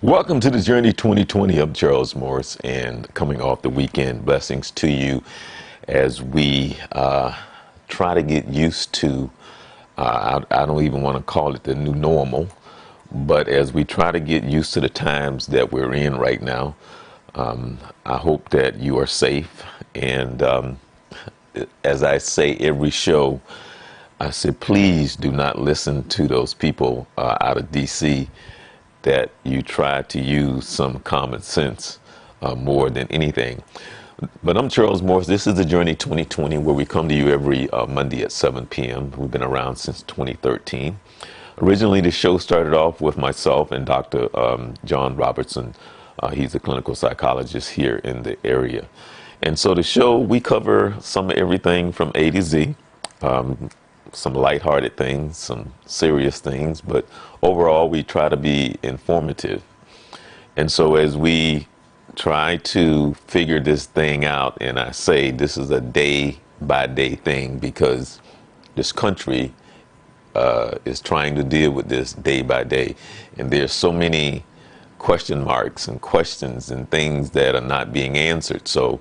Welcome to the Journey 2020. I'm Charles Morris, and coming off the weekend, blessings to you as we try to get used to, I don't even want to call it the new normal, but as we try to get used to the times that we're in right now, I hope that you are safe. And as I say every show, I said, please do not listen to those people out of D.C. that you try to use some common sense more than anything. But I'm Charles Morris. This is the Journey 2020, where we come to you every Monday at 7 p.m. We've been around since 2013. Originally, the show started off with myself and Dr. John Robertson. He's a clinical psychologist here in the area. And so the show, we cover some of everything from A to Z. Some lighthearted things, some serious things, but overall we try to be informative. And so as we try to figure this thing out, and I say this is a day by day thing because this country is trying to deal with this day by day, and there's so many question marks and questions and things that are not being answered. So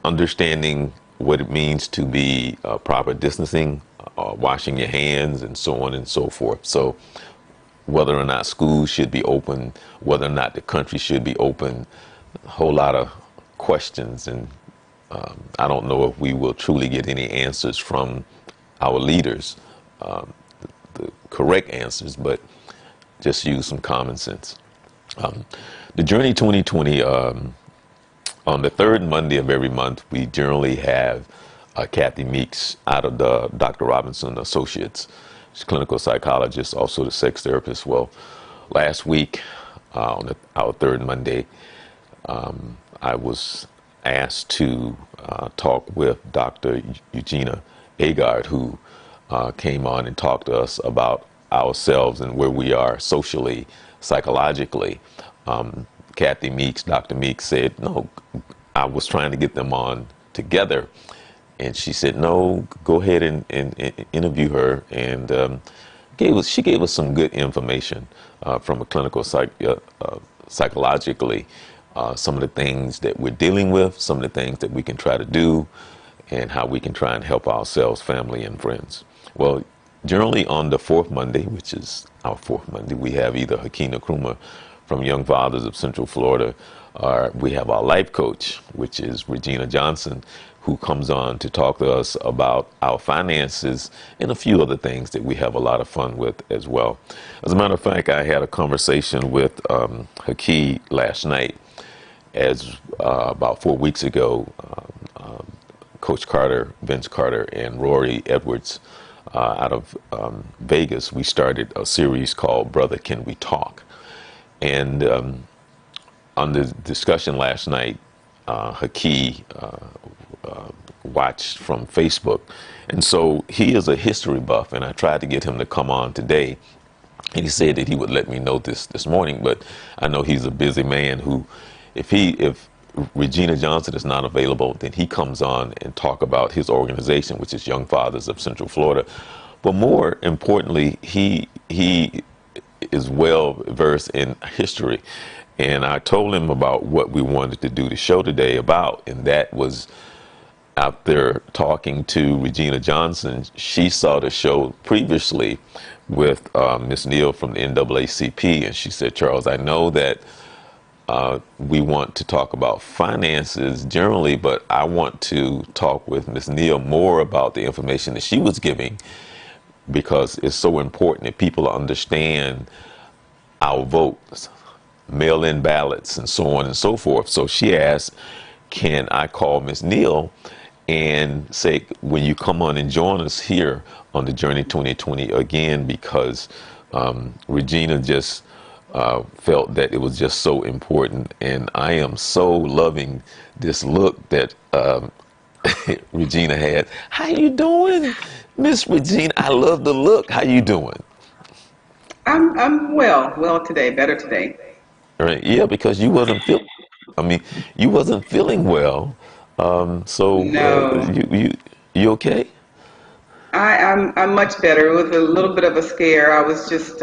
understanding what it means to be proper distancing, washing your hands, and so on and so forth. So whether or not schools should be open, whether or not the country should be open, a whole lot of questions. And I don't know if we will truly get any answers from our leaders, the correct answers, but just use some common sense. The Journey 2020, on the third Monday of every month, we generally have Kathy Meeks out of the Dr. Robinson Associates. She's a clinical psychologist, also the sex therapist. Well, last week, on our third Monday, I was asked to talk with Dr. Regina, who came on and talked to us about ourselves and where we are socially, psychologically. Kathy Meeks, Dr. Meeks said, no, I was trying to get them on together. And she said, no, go ahead and interview her. And she gave us some good information from a clinical psychologically, some of the things that we're dealing with, some of the things that we can try to do, and how we can try and help ourselves, family, and friends. Well, generally on the fourth Monday, which is our fourth Monday, we have either Hakina Krumah from Young Fathers of Central Florida, or we have our life coach, which is Regina Johnson, who comes on to talk to us about our finances and a few other things that we have a lot of fun with as well. As a matter of fact, I had a conversation with Haki last night, as about 4 weeks ago, Coach Carter, Vince Carter, and Rory Edwards out of Vegas, we started a series called Brother, Can We Talk? And on the discussion last night, Haki watched from Facebook. And so he is a history buff, and I tried to get him to come on today. And he said that he would let me know this morning, but I know he's a busy man who, if Regina Johnson is not available, then he comes on and talk about his organization, which is Young Fathers of Central Florida. But more importantly, he is well versed in history, and I told him about what we wanted to do the show today about, and that was after talking to Regina Johnson. She saw the show previously with Ms. Neal from the NAACP, and she said, Charles, I know that we want to talk about finances generally, but I want to talk with Ms. Neal more about the information that she was giving, because it's so important that people understand our votes, mail-in ballots, and so on and so forth. So she asked, can I call Ms. Neal and say, when you come on and join us here on the Journey 2020 again, because Regina just felt that it was just so important. And I am so loving this look that Regina had. How you doing, Miss Regina? I love the look. How you doing? I'm well today, better today. All right, yeah, because you wasn't you wasn't feeling well. So No, you okay? I'm much better. It was a little bit of a scare. I was just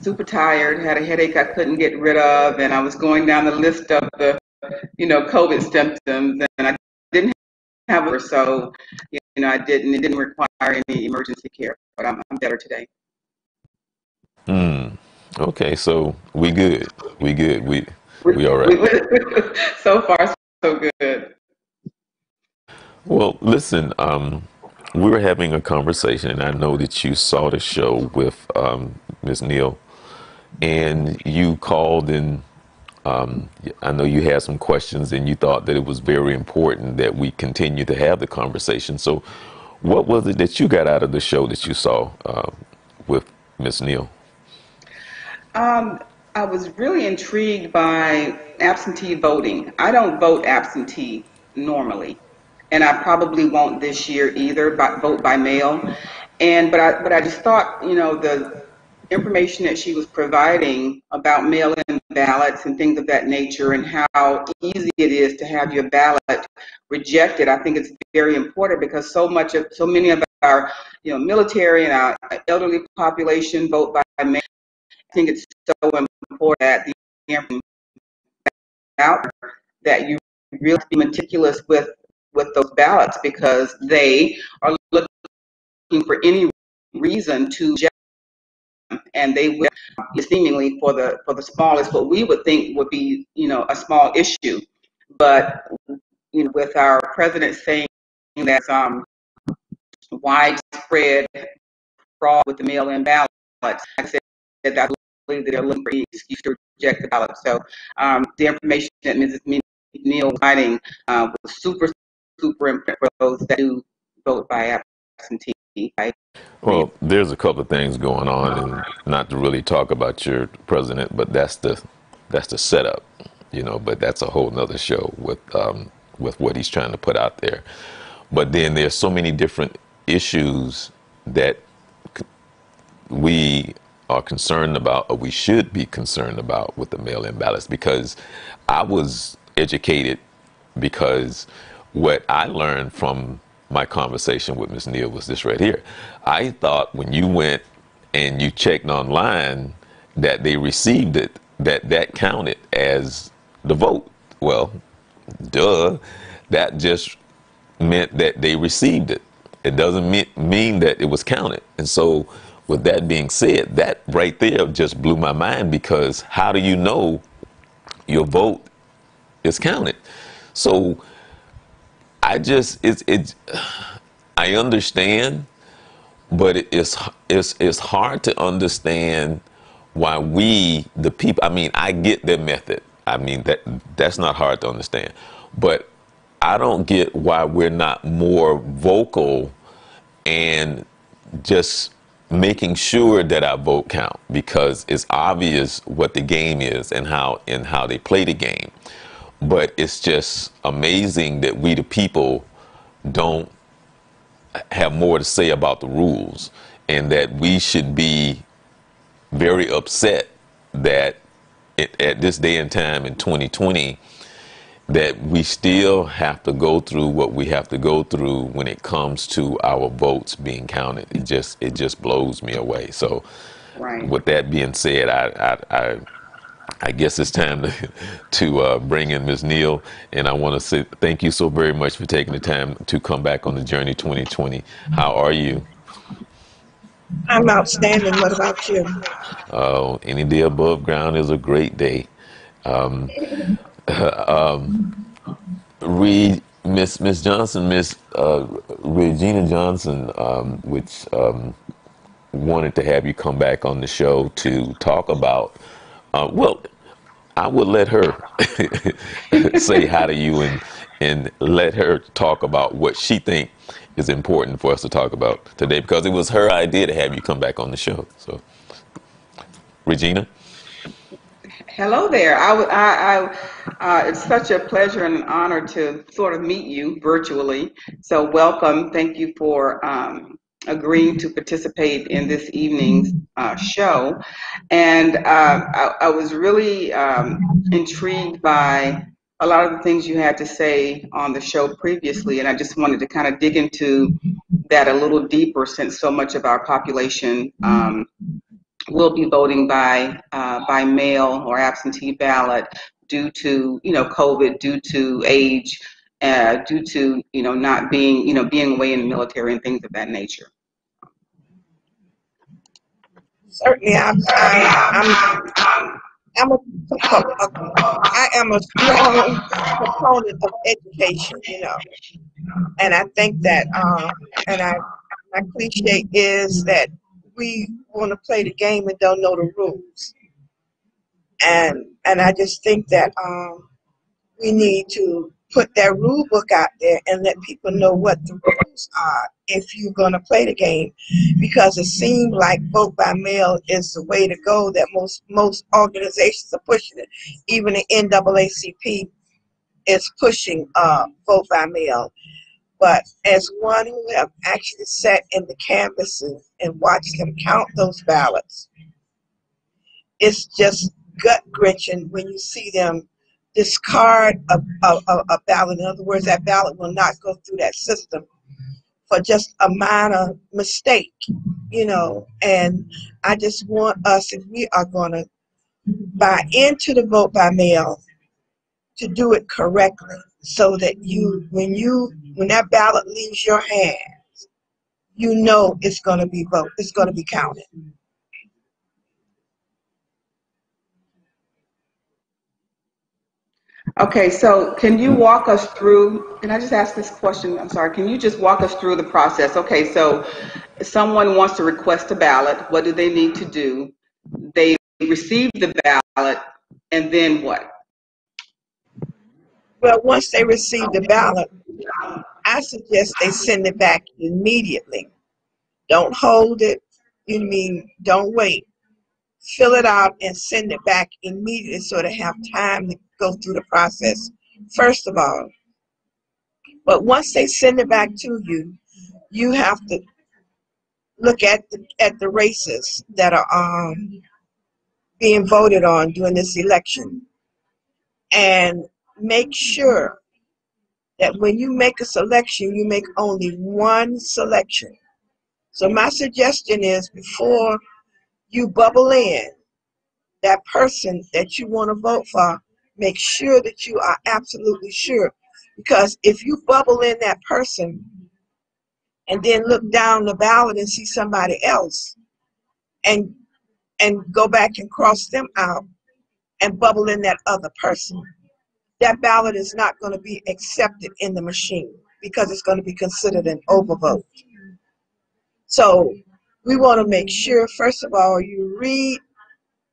super tired, had a headache I couldn't get rid of, and I was going down the list of the, COVID symptoms, and I didn't have it, so, it didn't require any emergency care, but I'm better today. Hmm. Okay, so we good. We good. We all We, right. so far, so good. Well, listen, we were having a conversation, and I know that you saw the show with Ms. Neal, and you called, and I know you had some questions, and you thought that it was very important that we continue to have the conversation. So, what was it that you got out of the show that you saw with Ms. Neal? Um, I was really intrigued by absentee voting. I don't vote absentee normally, and I probably won't this year either. Vote by mail, and but I just thought, the information that she was providing about mail-in ballots and things of that nature, and how easy it is to have your ballot rejected. I think it's very important because so many of our, military and our elderly population vote by mail. I think it's so important that the information out there, that you really be meticulous with those ballots, because they are looking for any reason to reject them, and they will, seemingly, for the smallest, what we would think would be, a small issue, but with our president saying that widespread fraud with the mail-in ballots, like I said, that I believe that they're looking for any excuse to reject the ballot. So the information that Mrs. Neal was writing was super, super important for those that do vote by absentee. Well, there's a couple of things going on, and not to really talk about your president, but that's the setup, But that's a whole nother show with what he's trying to put out there. But then there's so many different issues that we are concerned about, or we should be concerned about, with the mail-in ballots, because I was educated, because what I learned from my conversation with Ms. Neal was this right here. I thought when you went and you checked online that they received it, that counted as the vote. Well, duh, that just meant that they received it. It doesn't mean that it was counted. And so, with that being said, that right there just blew my mind, because how do you know your vote is counted? So I understand, but it's hard to understand why we, the people. I mean, I get their method. I mean, that's not hard to understand, but I don't get why we're not more vocal and just making sure that our vote count, because it's obvious what the game is and how they play the game. But it's just amazing that we, the people, don't have more to say about the rules, and that we should be very upset that at this day and time in 2020, that we still have to go through what we have to go through when it comes to our votes being counted. It just blows me away. So, Right. with that being said, I guess it's time to bring in Ms. Neal, and I want to say thank you so very much for taking the time to come back on the Journey 2020. How are you? I'm outstanding. What about you? Any day above ground is a great day. Miss Johnson, Miss Regina Johnson, which wanted to have you come back on the show to talk about. Well, I would let her say hi to you, and let her talk about what she think is important for us to talk about today, because it was her idea to have you come back on the show. So, Regina. Hello there. It's such a pleasure and an honor to sort of meet you virtually. So welcome. Thank you for agreeing to participate in this evening's show. And I was really intrigued by a lot of the things you had to say on the show previously, and I just wanted to kind of dig into that a little deeper, since so much of our population will be voting by mail or absentee ballot due to COVID, due to age, due to not being being away in the military and things of that nature. Certainly, I'm a, I am a strong proponent of education, and I think that, and my cliche is that we want to play the game and don't know the rules, and I just think that we need to put that rule book out there and let people know what the rules are if you're going to play the game, because it seems like vote by mail is the way to go, that most organizations are pushing it. Even the NAACP is pushing vote by mail. But as one who have actually sat in the canvases and watched them count those ballots, it's just gut wrenching when you see them discard a ballot. In other words, that ballot will not go through that system for just a minor mistake, And I just want us, if we are going to buy into the vote by mail, to do it correctly, so that when that ballot leaves your hand, it's going to be it's going to be counted. Okay, so can you walk us through, can I just ask this question? I'm sorry. Can you just walk us through the process? Okay, so if someone wants to request a ballot, what do they need to do? They receive the ballot, and then what? Well, once they receive the ballot, I suggest they send it back immediately. Don't hold it. Don't wait. Fill it out and send it back immediately so they have time to go through the process, first of all. But once they send it back to you, you have to look at the races that are being voted on during this election, and make sure that when you make a selection, you make only one selection. So my suggestion is, before you bubble in that person that you want to vote for, make sure that you are absolutely sure. Because if you bubble in that person and then look down the ballot and see somebody else, and go back and cross them out and bubble in that other person, that ballot is not going to be accepted in the machine, because it's going to be considered an overvote. So we want to make sure, first of all, you read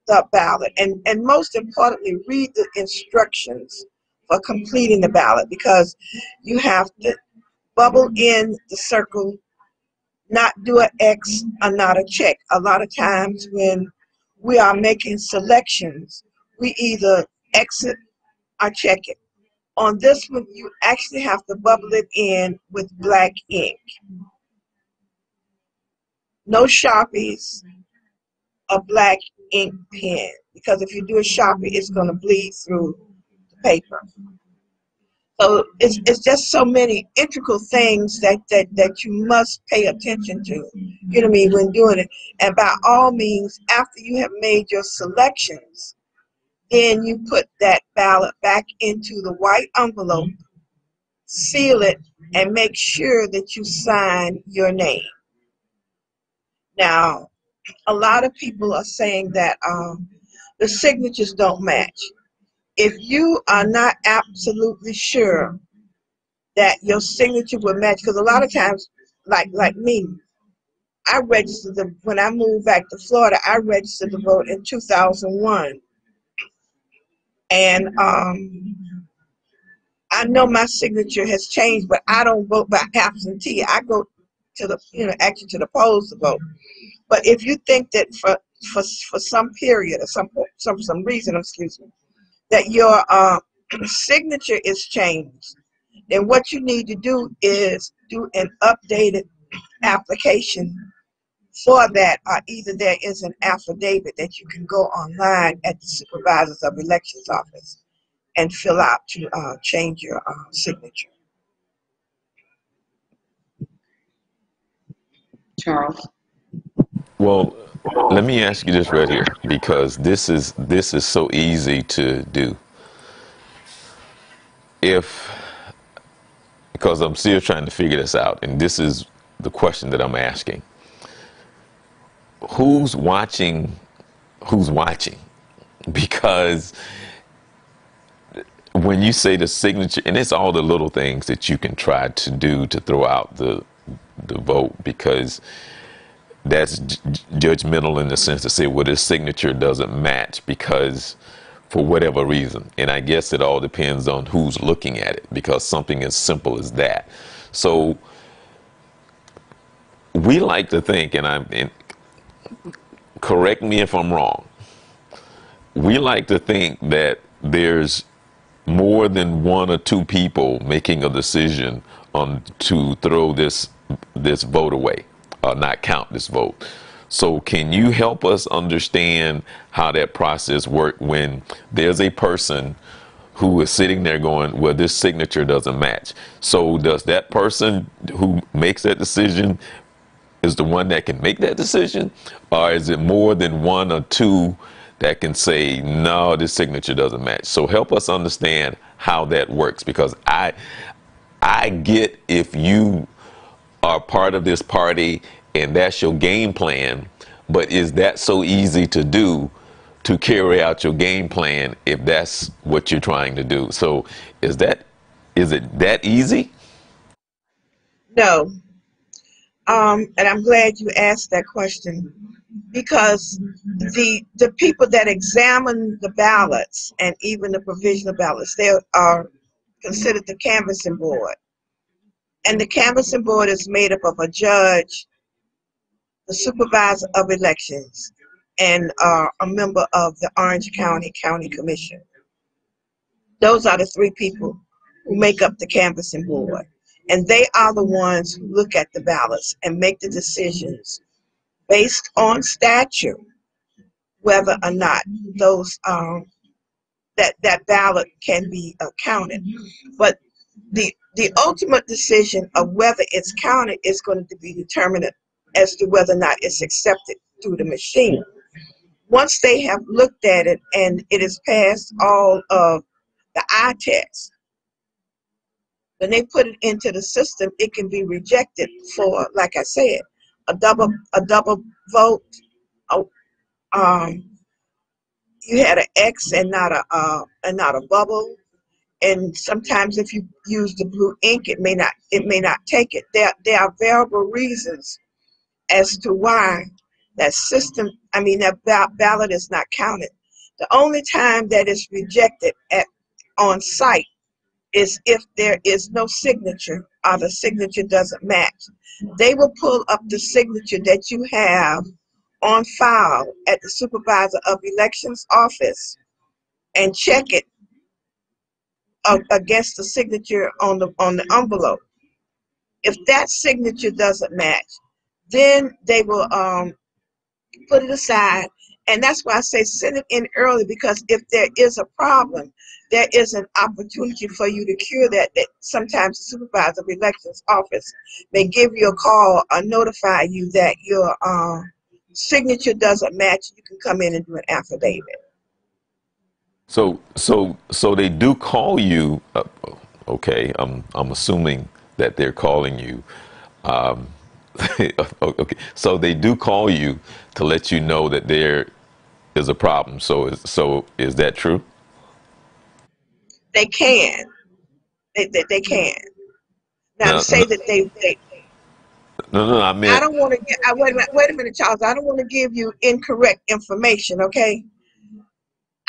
the ballot, and most importantly, read the instructions for completing the ballot, because you have to bubble in the circle, not do an X or not a check. A lot of times when we are making selections, we either exit or check it. On this one, you actually have to bubble it in with black ink. No Sharpies, a black ink pen, because if you do a Sharpie, it's going to bleed through the paper. So it's just so many integral things that you must pay attention to, when doing it. And by all means, after you have made your selections, then you put that ballot back into the white envelope, seal it, and make sure that you sign your name. Now, a lot of people are saying that the signatures don't match. If you are not absolutely sure that your signature will match, because a lot of times, like me, when I moved back to Florida, I registered to vote in 2001, and I know my signature has changed, but I don't vote by absentee. I go to the actually to the polls to vote. But if you think that for some period or some reason, excuse me, that your signature is changed, then what you need to do is do an updated application for that, or either there is an affidavit that you can go online at the Supervisors of Elections office and fill out to change your signature. Charles? Well, let me ask you this right here, because this is so easy to do. If Because I'm still trying to figure this out, and this is the question that I'm asking: Who's watching? Who's watching? Because when you say the signature, and it's all the little things that you can try to do to throw out the vote, because that's judgmental in the sense to say, well, this signature doesn't match because for whatever reason. And I guess it all depends on who's looking at it, because something as simple as that. So we like to think, and correct me if I'm wrong, we like to think that there's more than one or two people making a decision on to throw this vote away, or not count this vote. So can you help us understand how that process works when there's a person who is sitting there going, well, this signature doesn't match? So does that person who makes that decision is the one that can make that decision, or is it more than one or two that can say, no, this signature doesn't match? So help us understand how that works, because I get if you are part of this party and that's your game plan, but is that so easy to do, to carry out your game plan, if that's what you're trying to do? So is it that easy? No. And I'm glad you asked that question, because the people that examine the ballots and even the provisional ballots, they are considered the canvassing board. And the canvassing board is made up of a judge, the supervisor of elections, and a member of the Orange County Commission. Those are the three people who make up the canvassing board. And they are the ones who look at the ballots and make the decisions based on statute whether or not those that ballot can be counted. But the ultimate decision of whether it's counted is going to be determined as to whether or not it's accepted through the machine. Once they have looked at it and it has passed all of the eye test, when they put it into the system, it can be rejected for, like I said, a double vote. Um, you had an X and not a bubble. And sometimes if you use the blue ink, it may not take it. There are variable reasons as to why that ballot is not counted. The only time that is rejected on site is if there is no signature or the signature doesn't match. They will pull up the signature that you have on file at the supervisor of elections office and check it against the signature on the envelope. If that signature doesn't match, then they will put it aside. And that's why I say send it in early, because if there is a problem, there is an opportunity for you to cure that. That sometimes the supervisor of elections office may give you a call or notify you that your signature doesn't match. You can come in and do an affidavit. So they do call you. Okay, I'm assuming that they're calling you. Um, okay, so they do call you to let you know that there is a problem. So is that true? They can. They can. Now to No, no, say that they no, no. I I meant don't want to get. Wait a minute, Charles. I don't want to give you incorrect information. Okay,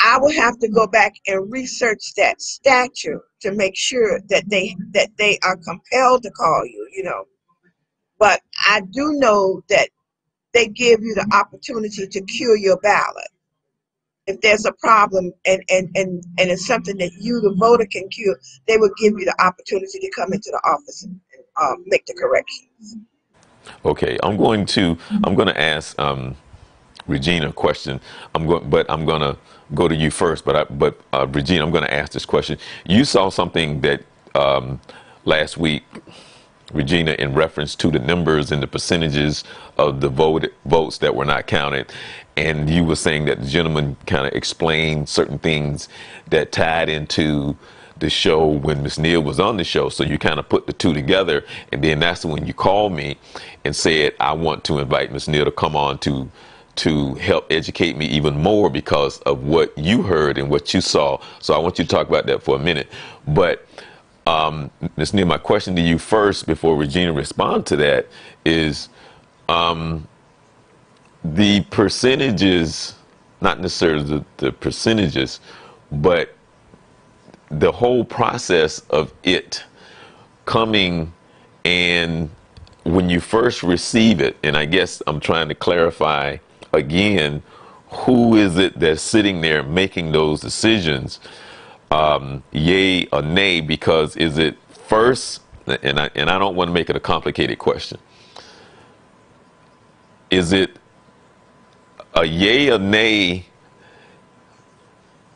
I will have to go back and research that statute to make sure that they are compelled to call you. But I do know that they give you the opportunity to cure your ballot if there's a problem, and it's something that you, the voter, can cure. They will give you the opportunity to come into the office and make the correction. okay. I'm going to ask Regina a question. I'm going to go to you first. But Regina, I'm going to ask this question. You saw something that last week Regina, in reference to the numbers and the percentages of the votes that were not counted. And you were saying that the gentleman kind of explained certain things that tied into the show when Miss Neal was on the show. So you kind of put the two together, and then that's when you called me and said, I want to invite Miss Neal to come on to help educate me even more because of what you heard and what you saw. So I want you to talk about that for a minute. But Ms. Neal, my question to you first, before Regina responds to that, is the percentages, not necessarily the percentages, but the whole process of it coming, and when you first receive it, and I guess I'm trying to clarify again, who is it that's sitting there making those decisions, yay or nay? Because is it first, and I don't want to make it a complicated question, is it a yay or nay?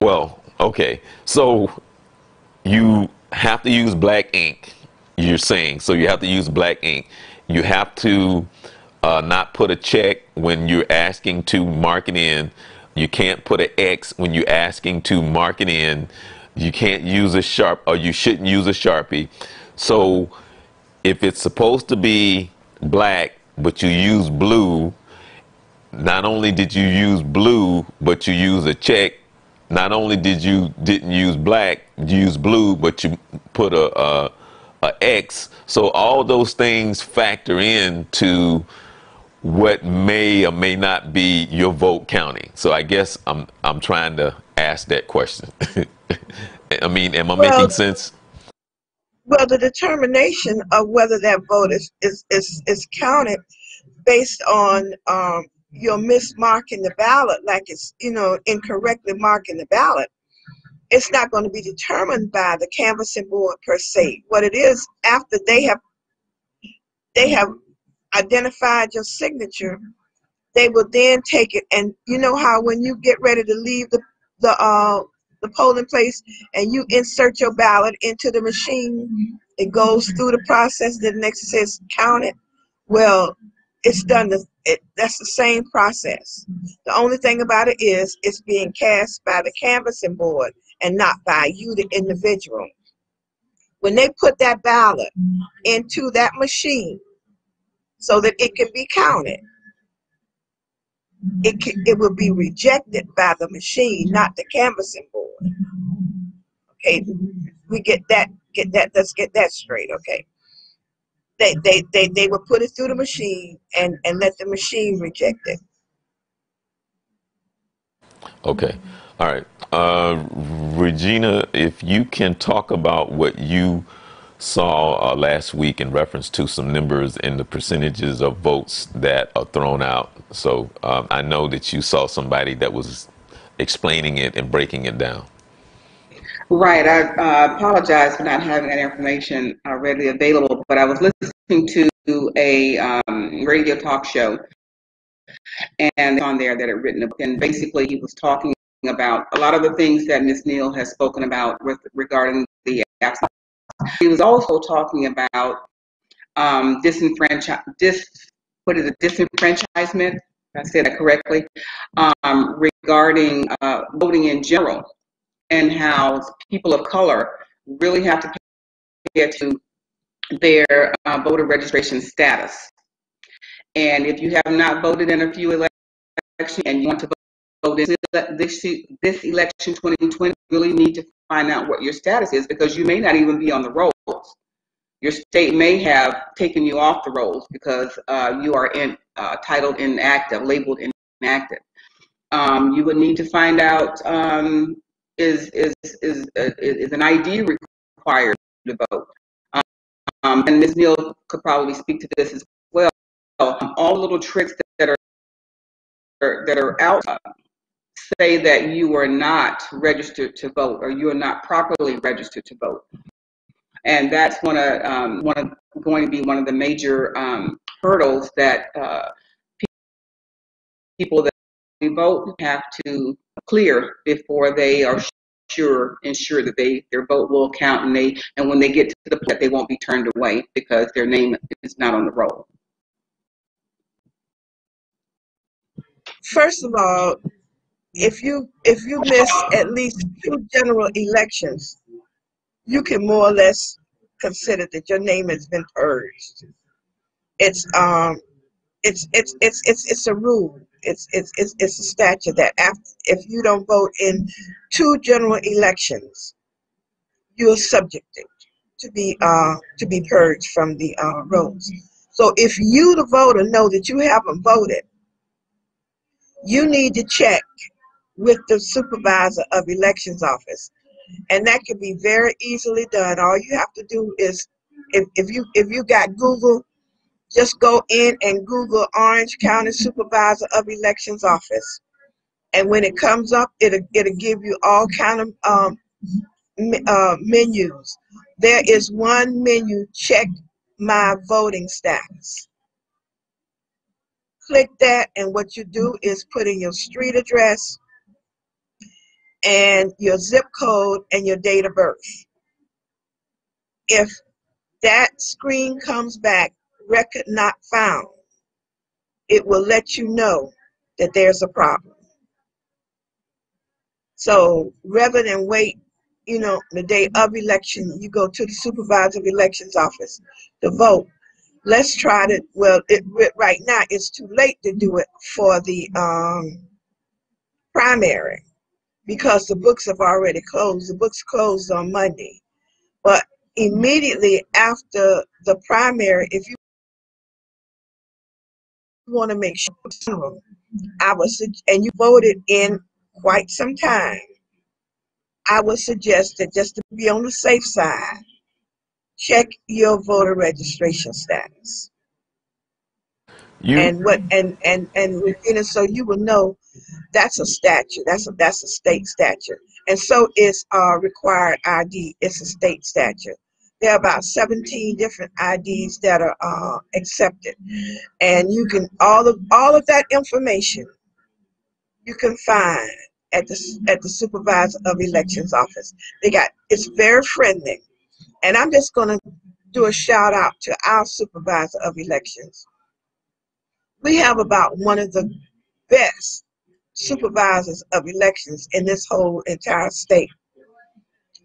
Well, okay, so you have to use black ink, you're saying. So you have to use black ink. You have to not put a check when you're asking to mark it in. You can't put an X when you're asking to mark it in. You can't use a Sharp, or you shouldn't use a Sharpie. So if it's supposed to be black, but you use blue, not only did you use blue, but you use a check. Not only didn't use black, you used blue, but you put a X. So all those things factor into what may or may not be your vote counting. So I guess I'm trying to ask that question. I mean, am I Well, making sense? well, the determination of whether that vote is counted based on your mismarking the ballot, like it's, incorrectly marking the ballot. It's not going to be determined by the canvassing board per se. What it is, after they have identified your signature, they will then take it, and you know how when you get ready to leave the polling place and you insert your ballot into the machine, it goes through the process. The next it says count it. Well, it's done. That's the same process. The only thing about it is it's being cast by the canvassing board and not by you, the individual. When they put that ballot into that machine so that it can be counted, it will be rejected by the machine, not the canvassing board. Okay, we let's get that straight. Okay, they will put it through the machine and let the machine reject it. Okay. All right. Regina, if you can talk about what you saw last week in reference to some numbers and the percentages of votes that are thrown out. So I know that you saw somebody that was explaining it and breaking it down. Right. I apologize for not having that information readily available, but I was listening to a radio talk show, and on there that had written, and basically he was talking about a lot of the things that Ms. Neal has spoken about regarding the absence. He was also talking about disenfranchisement. If I said that correctly, regarding voting in general, and how people of color really have to pay attention to their voter registration status. And if you have not voted in a few elections and you want to vote in this election 2020, you really need to find out what your status is, because you may not even be on the rolls. Your state may have taken you off the rolls because you are titled inactive, labeled inactive. You would need to find out, is an ID required to vote? And Ms. Neal could probably speak to this as well. All little tricks that are out say that you are not registered to vote, or you are not properly registered to vote, and that's going to be one of the major hurdles that people that vote have to clear before they are ensure that their vote will count, and when they get to the point, they won't be turned away because their name is not on the roll. First of all, if you miss at least 2 general elections, you can more or less consider that your name has been purged. It's it's a rule. It's a statute that if you don't vote in 2 general elections, you're subjected to be purged from the rolls. So if you, the voter, know that you haven't voted, you need to check with the supervisor of elections office, and that can be very easily done. All you have to do is, if you got Google, just go in and Google Orange County Supervisor of Elections Office, and when it comes up, it'll give you all kind of menus. There is one menu, check my voting status. Click that, and what you do is put in your street address and your zip code and your date of birth. If that screen comes back, record not found, it will let you know that there's a problem. So rather than wait, the day of election, you go to the supervisor of elections office to vote. Let's try to, right now it's too late to do it for the primary because the books have already closed. The books closed on Monday. But immediately after the primary, if you want to make sure, and you voted in quite some time, I would suggest that just to be on the safe side, check your voter registration status. You And Regina, so you will know that's a statute. That's a state statute. And so is required ID. It's a state statute. There are about 17 different IDs that are accepted, and you can all of that information you can find at the supervisor of elections office. It's very friendly, and I'm just going to do a shout out to our supervisor of elections. We have about one of the best supervisors of elections in this whole entire state.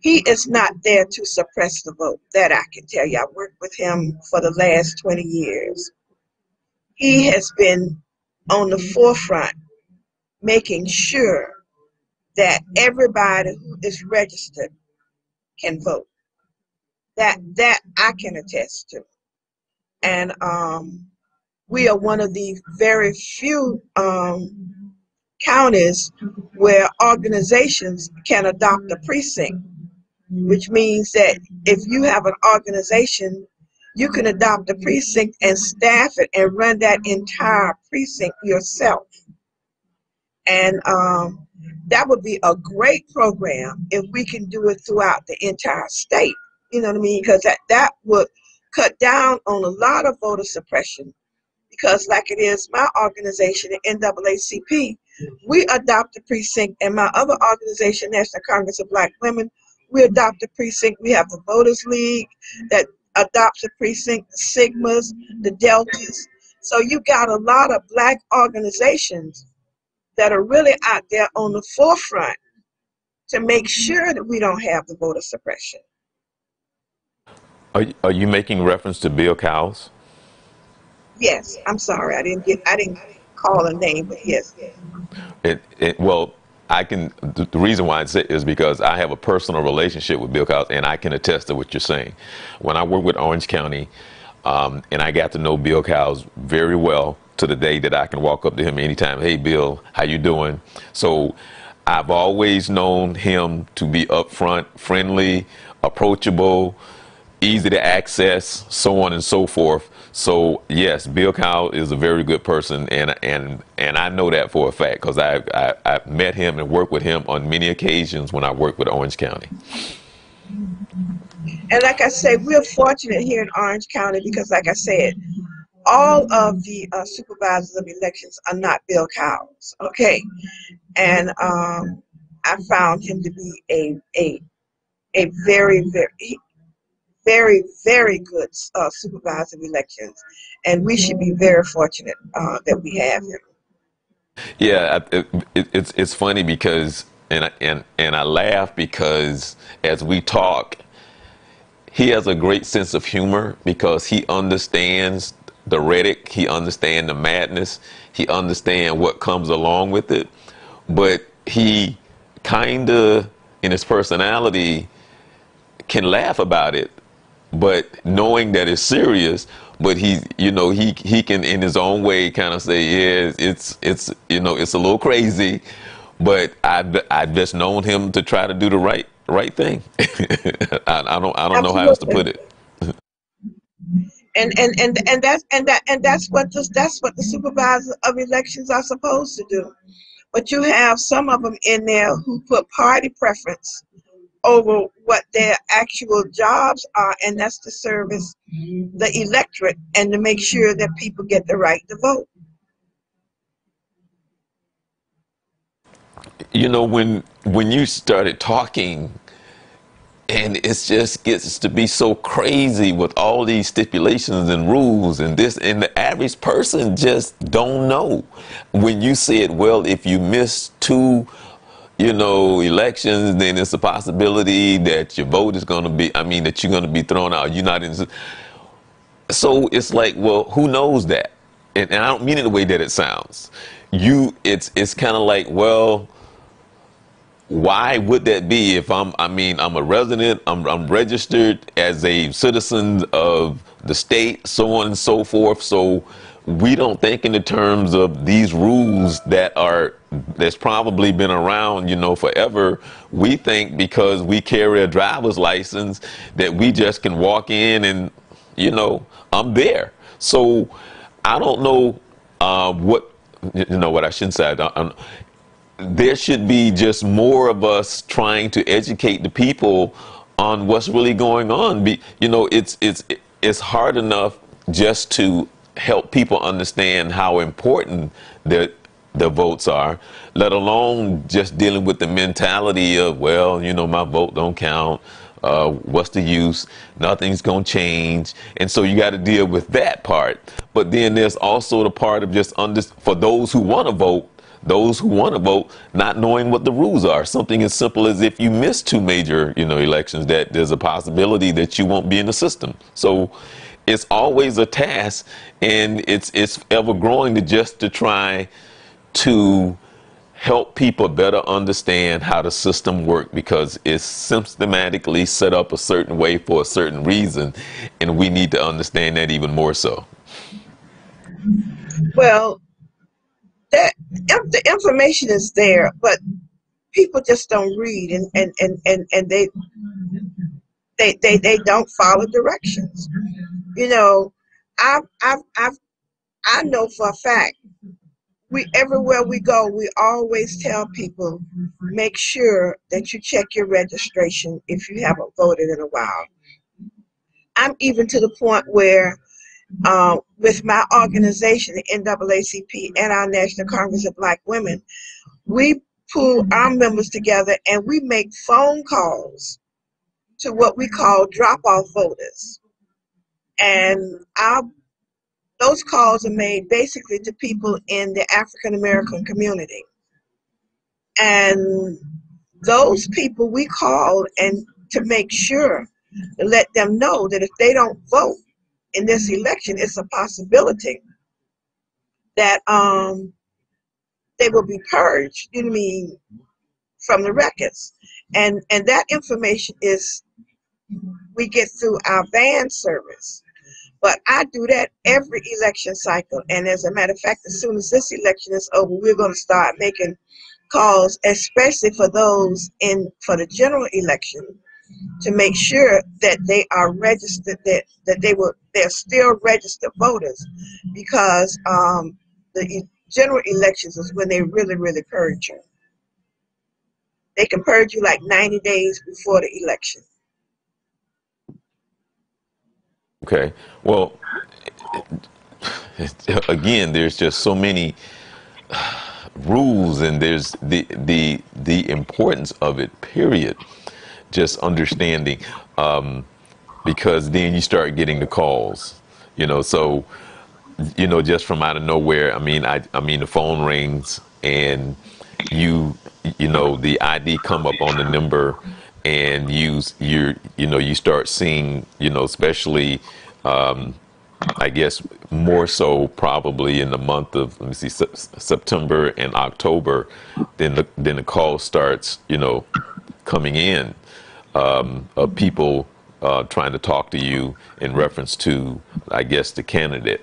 He is not there to suppress the vote. That I can tell you. I worked with him for the last 20 years. He has been on the forefront making sure that everybody who is registered can vote. That I can attest to. And we are one of the very few counties where organizations can adopt a precinct, which means that if you have an organization, you can adopt a precinct and staff it and run that entire precinct yourself. And that would be a great program if we can do it throughout the entire state. You know what I mean? Because that would cut down on a lot of voter suppression. Because like it is my organization, the NAACP, we adopt a precinct, and my other organization, National Congress of Black Women, we adopt a precinct. We have the Voters League that adopts a precinct, the Sigmas, the Deltas. So you got a lot of Black organizations that are really out there on the forefront to make sure that we don't have the voter suppression. are you making reference to Bill Cowles? Yes, I'm sorry, I didn't call a name, but yes. Well, the reason why I say is because I have a personal relationship with Bill Cowles, and I can attest to what you're saying. When I worked with Orange County, and I got to know Bill Cowles very well to the day that I can walk up to him anytime. Hey, Bill, how you doing? So I've always known him to be upfront, friendly, approachable, easy to access, so on and so forth. So yes, Bill Cowles is a very good person, and I know that for a fact because I've met him and worked with him on many occasions when I worked with Orange County. And like I said, we're fortunate here in Orange County because, like I said, all of the supervisors of elections are not Bill Cowles, okay? And I found him to be a very good supervisor of elections, and we should be very fortunate that we have him. Yeah, it's funny because and I laugh because as we talk, he has a great sense of humor because he understands the rhetoric, he understands the madness, he understands what comes along with it, but he kind of in his personality can laugh about it, but knowing that it's serious. But he can in his own way kind of say, yeah, it's a little crazy, but I've just known him to try to do the right thing. I don't know how else to Absolutely. put it. That's what the supervisors of elections are supposed to do. But you have some of them in there who put party preference over what their actual jobs are, and that's to service the electorate and to make sure that people get the right to vote. When you started talking, and it just gets to be so crazy with all these stipulations and rules and this, and the average person just don't know. When you said, well, if you miss two, elections, then it's a possibility that your vote is going to be, that you're going to be thrown out. You're not in. So it's like, well, who knows that? And I don't mean it the way that it sounds. It's kind of like, well, why would that be if I'm a resident, I'm registered as a citizen of the state, so on and so forth. So we don't think in the terms of these rules that's probably been around, forever. We think because we carry a driver's license that we just can walk in and, I'm there. So I don't know what I shouldn't say. There should be just more of us trying to educate the people on what's really going on. It's hard enough just to help people understand how important the votes are, let alone just dealing with the mentality of, well, my vote don't count. What's the use? Nothing's gonna change, and so you got to deal with that part. But then there's also the part of just for those who want to vote. Those who want to vote, not knowing what the rules are. Something as simple as if you miss two major, elections, that there's a possibility that you won't be in the system. So it's always a task, and it's ever growing to try to help people better understand how the system works, because it's systematically set up a certain way for a certain reason, and we need to understand that even more so. Well, the information is there, but people just don't read, and they don't follow directions. You know, I've I know for a fact, we everywhere we go, we always tell people, make sure that you check your registration if you haven't voted in a while. I'm even to the point where, with my organization, the NAACP, and our National Congress of Black Women, we pull our members together and we make phone calls to what we call drop-off voters. And those calls are made basically to people in the African American community. And those people we call and to make sure to let them know that if they don't vote in this election, it's a possibility that they will be purged, from the records. And that information is we get through our van service. But I do that every election cycle. And as a matter of fact, as soon as this election is over, we're going to start making calls, especially for those for the general election, to make sure that they are registered, they're still registered voters, because the general elections is when they really purge you. They can purge you like 90 days before the election. Okay. Well, again, there's just so many rules, and there's the importance of it. Period. Just understanding, because then you start getting the calls. So just from out of nowhere. I mean, the phone rings, and you the ID come up on the number, and you start seeing, especially, I guess more so probably in the month of, let me see, September and October, then the call starts, coming in, of people trying to talk to you in reference to, I guess, the candidate.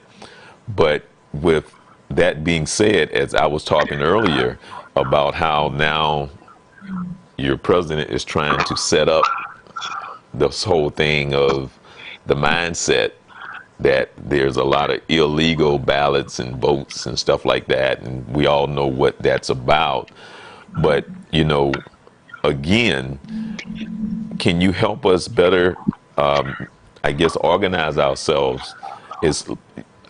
But with that being said, as I was talking earlier about how now your president is trying to set up this whole thing of the mindset that there's a lot of illegal ballots and votes and stuff like that, and we all know what that's about. But again, can you help us better, I guess, organize ourselves? Is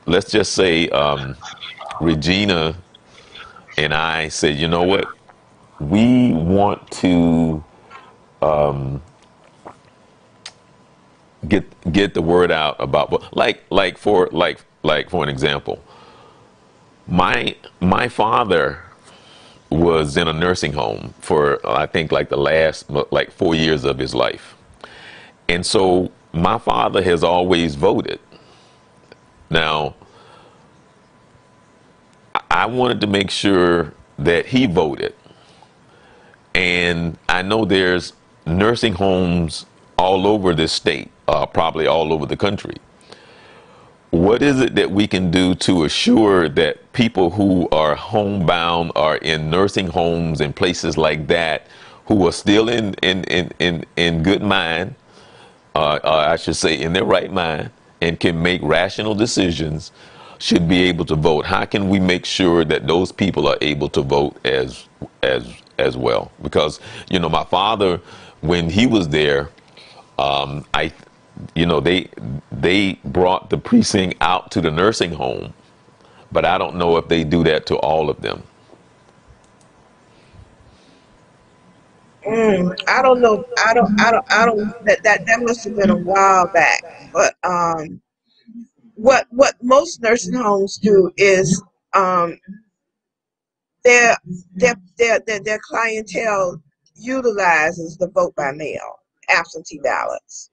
Let's just say, Regina and I said, you know what, we want to get the word out about, for an example, my father was in a nursing home for, I think, like the last 4 years of his life, and so my father has always voted. Now, I wanted to make sure that he voted. And I know there's nursing homes all over this state, probably all over the country. What is it that we can do to assure that people who are homebound, are in nursing homes and places like that, who are still in good mind, I should say in their right mind, and can make rational decisions, should be able to vote? How can we make sure that those people are able to vote as well? Because my father, when he was there, they brought the precinct out to the nursing home, but I don't know if they do that to all of them. I don't know. That must have been a while back. But what most nursing homes do is their their clientele utilizes the vote by mail, absentee ballots.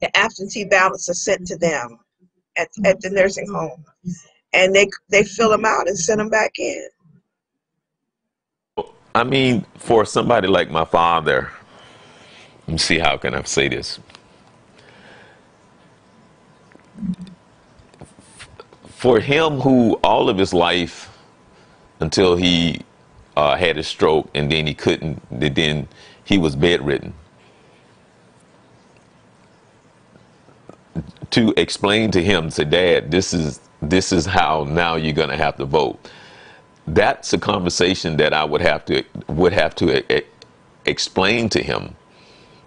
The absentee ballots are sent to them at the nursing home, and they fill them out and send them back in. I mean, for somebody like my father, let me see, how can I say this? For him, who all of his life, until he had his stroke, and then he couldn't, then he was bedridden, to explain to him, say, Dad, this is how now you're going to have to vote. That's a conversation that I would have to explain to him.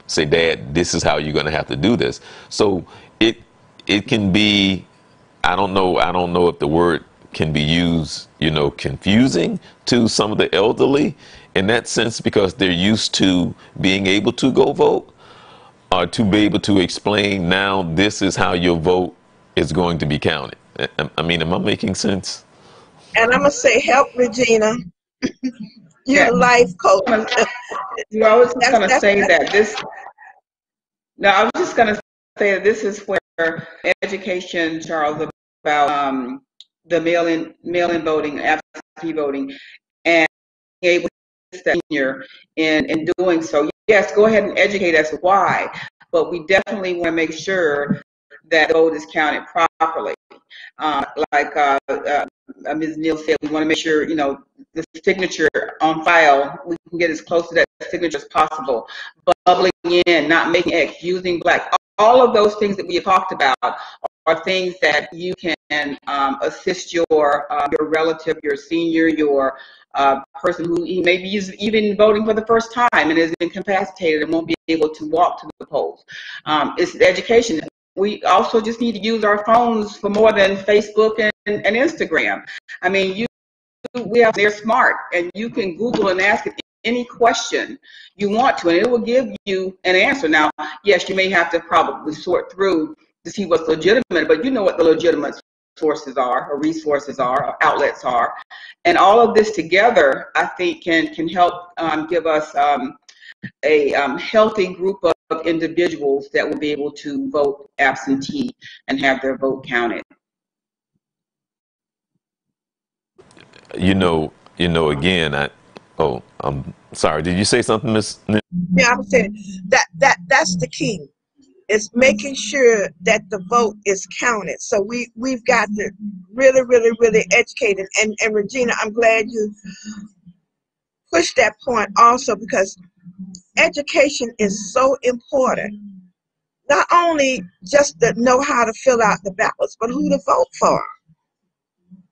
Say, Dad, this is how you're going to have to do this. So it can be, I don't know if the word can be used, confusing to some of the elderly in that sense, because they're used to being able to go vote, or to be able to explain, now this is how your vote is going to be counted. I mean, am I making sense? And I'm gonna say, help Regina. You're Yeah. the life coach. I was just going to say that this. No, I was just going to say that this is where education, Charles, about the mail-in voting, absentee voting, and being able to assist senior in doing so. Yes, go ahead and educate us why, but we definitely want to make sure that the vote is counted properly. Like Ms. Neal said, we want to make sure, the signature on file, we can get as close to that signature as possible. Bubbling in, not making X, using black, all of those things that we have talked about are things that you can assist your relative, your senior, your person who maybe is even voting for the first time and is incapacitated and won't be able to walk to the polls. It's education. We also just need to use our phones for more than Facebook and Instagram. I mean, they're smart, and you can Google and ask it any question you want to, and it will give you an answer. Now, yes, you may have to probably sort through to see what's legitimate, but you know what the legitimate sources are, or resources are, or outlets are, and all of this together, I think, can help give us a healthy group of individuals that will be able to vote absentee and have their vote counted. Again, I'm sorry. Did you say something, Miss? Yeah, I'm saying that's the key. It's making sure that the vote is counted. So we've got to really, really, really educate it. And Regina, I'm glad you pushed that point also, because education is so important. Not only just to know how to fill out the ballots, but who to vote for.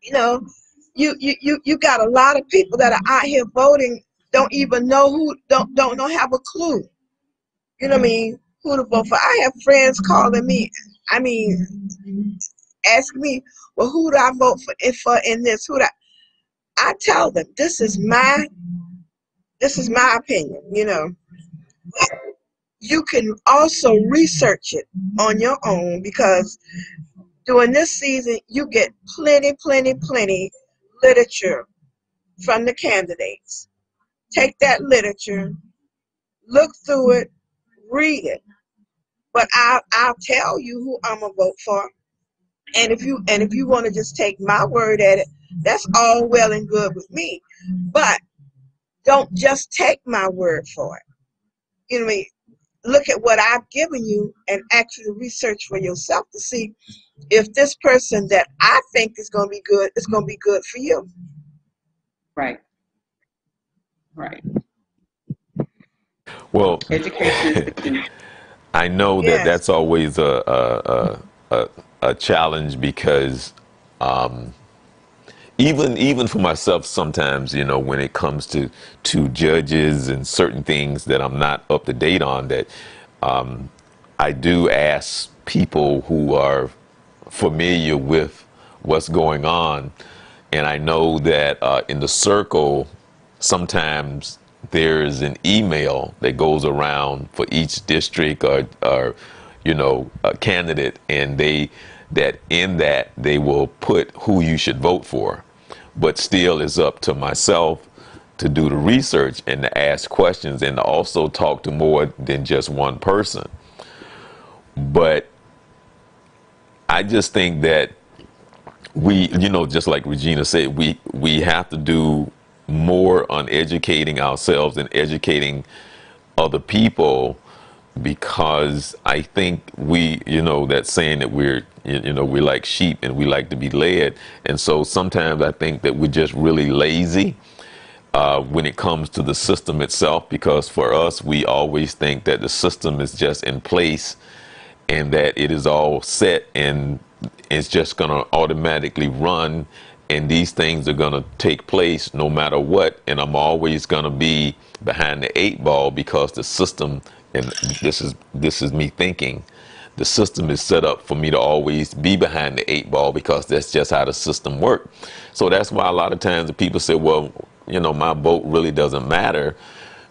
You know, you got a lot of people that are out here voting, don't even know who, don't have a clue. You know what I mean? Who to vote for. I have friends calling me, I mean, ask me, well, who do I vote for in this? I tell them this is my opinion, you know. You can also research it on your own, because during this season you get plenty literature from the candidates. Take that literature, look through it, read it. But I'll tell you who I'm gonna vote for. And if you want to just take my word at it, that's all well and good with me. But don't just take my word for it. You know what I mean? Look at what I've given you and actually research for yourself to see if this person that I think is going to be good is going to be good for you. Right. Right. Well, Education is the key. I know that Yes. that's always a challenge, because even for myself, sometimes, when it comes to judges and certain things that I'm not up to date on, that I do ask people who are familiar with what's going on. And I know that in the circle, sometimes there's an email that goes around for each district, or a candidate, and they will put who you should vote for. But still, it's up to myself to do the research and to ask questions and to also talk to more than just one person. But I just think that just like Regina said, we have to do more on educating ourselves and educating other people, because I think that saying that we're like sheep and we like to be led. And so sometimes I think that we're just really lazy when it comes to the system itself, because for us, we always think that the system is just in place and that it is all set and it's just going to automatically run, and these things are going to take place no matter what, and I'm always going to be behind the eight ball, because the system, and this is me thinking, the system is set up for me to always be behind the eight ball, because that's just how the system works. So that's why a lot of times the people say, well, my vote really doesn't matter,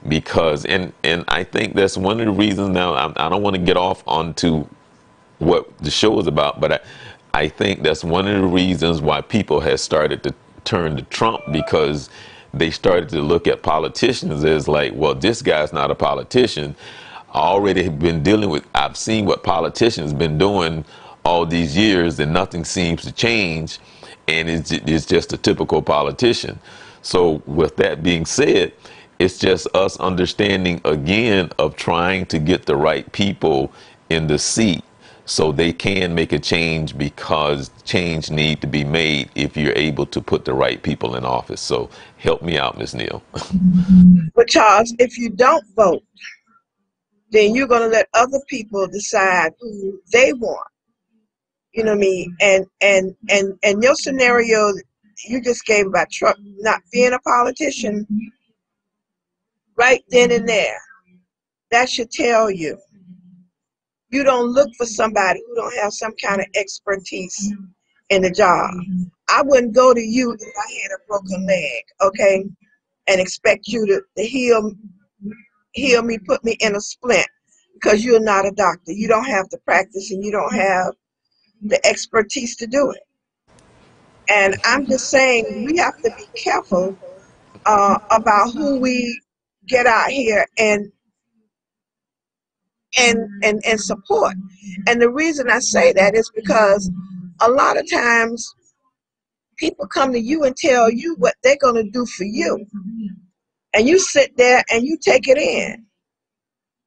because and I think that's one of the reasons. Now I don't want to get off onto what the show is about, but I think that's one of the reasons why people have started to turn to Trump, because they started to look at politicians as like, well, this guy's not a politician. I already have been I've seen what politicians been doing all these years, and nothing seems to change, and it's just a typical politician. So with that being said, it's just us understanding again of trying to get the right people in the seat so they can make a change, because change need to be made if you're able to put the right people in office. So help me out, Ms. Neal. But Charles, if you don't vote, then you're going to let other people decide who they want. You know what I mean? And your scenario you just gave about Trump not being a politician, right then and there, that should tell you. You don't look for somebody who don't have some kind of expertise in the job. I wouldn't go to you if I had a broken leg, okay, and expect you to heal me, put me in a splint, because you're not a doctor. You don't have the practice and you don't have the expertise to do it. And I'm just saying we have to be careful about who we get out here and support. And the reason I say that is because a lot of times people come to you and tell you what they're going to do for you. And you sit there and you take it in.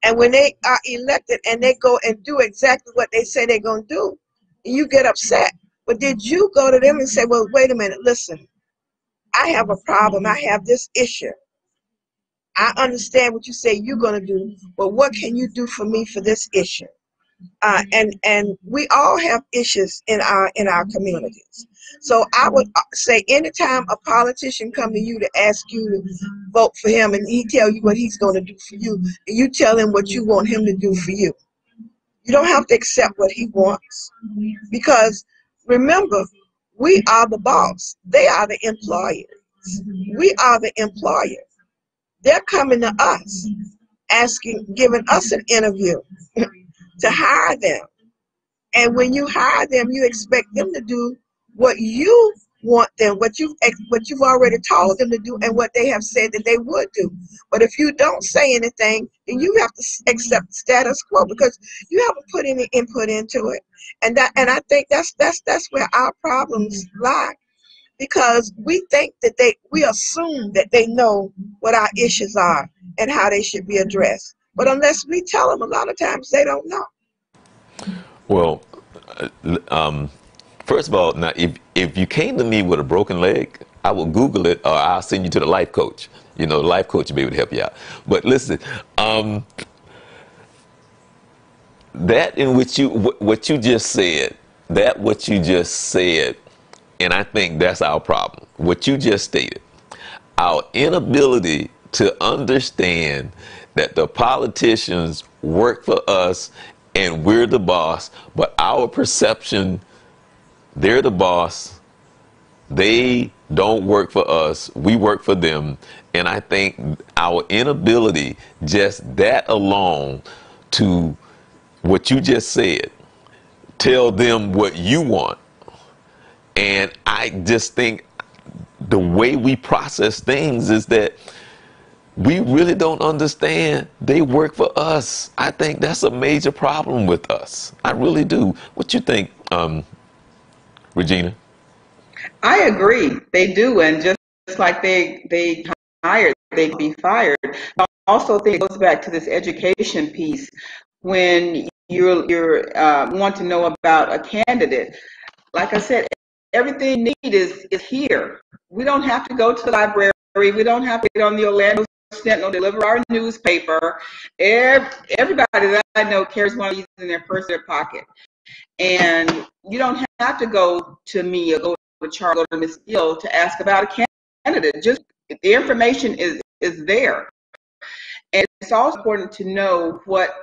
And when they are elected and they go and do exactly what they say they're going to do, you get upset. But did you go to them and say, well, wait a minute, listen, I have a problem. I have this issue. I understand what you say you're going to do, but what can you do for me for this issue? And we all have issues in our communities. So I would say anytime a politician come to you to ask you to vote for him and he tell you what he's going to do for you, and you tell him what you want him to do for you. You don't have to accept what he wants, because remember, we are the boss. They are the employers. We are the employer. They're coming to us, giving us an interview to hire them. And when you hire them, you expect them to do what you want them, what you've already told them to do, and what they have said that they would do. But if you don't say anything, then you have to accept status quo, because you haven't put any input into it. And I think that's where our problems lie, because we think that we assume that they know what our issues are and how they should be addressed. But unless we tell them, a lot of times they don't know. Well, first of all, now if you came to me with a broken leg, I will Google it, or I'll send you to the life coach. You know, the life coach will be able to help you out. But listen, that in which what you just said, and I think that's our problem. What you just stated, our inability to understand that the politicians work for us and we're the boss, but our perception, they're the boss, they don't work for us, we work for them. And I think our inability, just that alone, to what you just said, tell them what you want. And I just think the way we process things is that we really don't understand they work for us. I think that's a major problem with us. I really do. What you think, Regina? I agree. They do, and just like they hired, they can be fired. I also think it goes back to this education piece. When you're want to know about a candidate, like I said, everything you need is here. We don't have to go to the library. We don't have to get on the Orlando Sentinel, deliver our newspaper. Everybody that I know carries one of these in their purse or their pocket. And you don't have to go to me or go to Charles or to Ms. Neal to ask about a candidate. Just the information is there. And it's also important to know what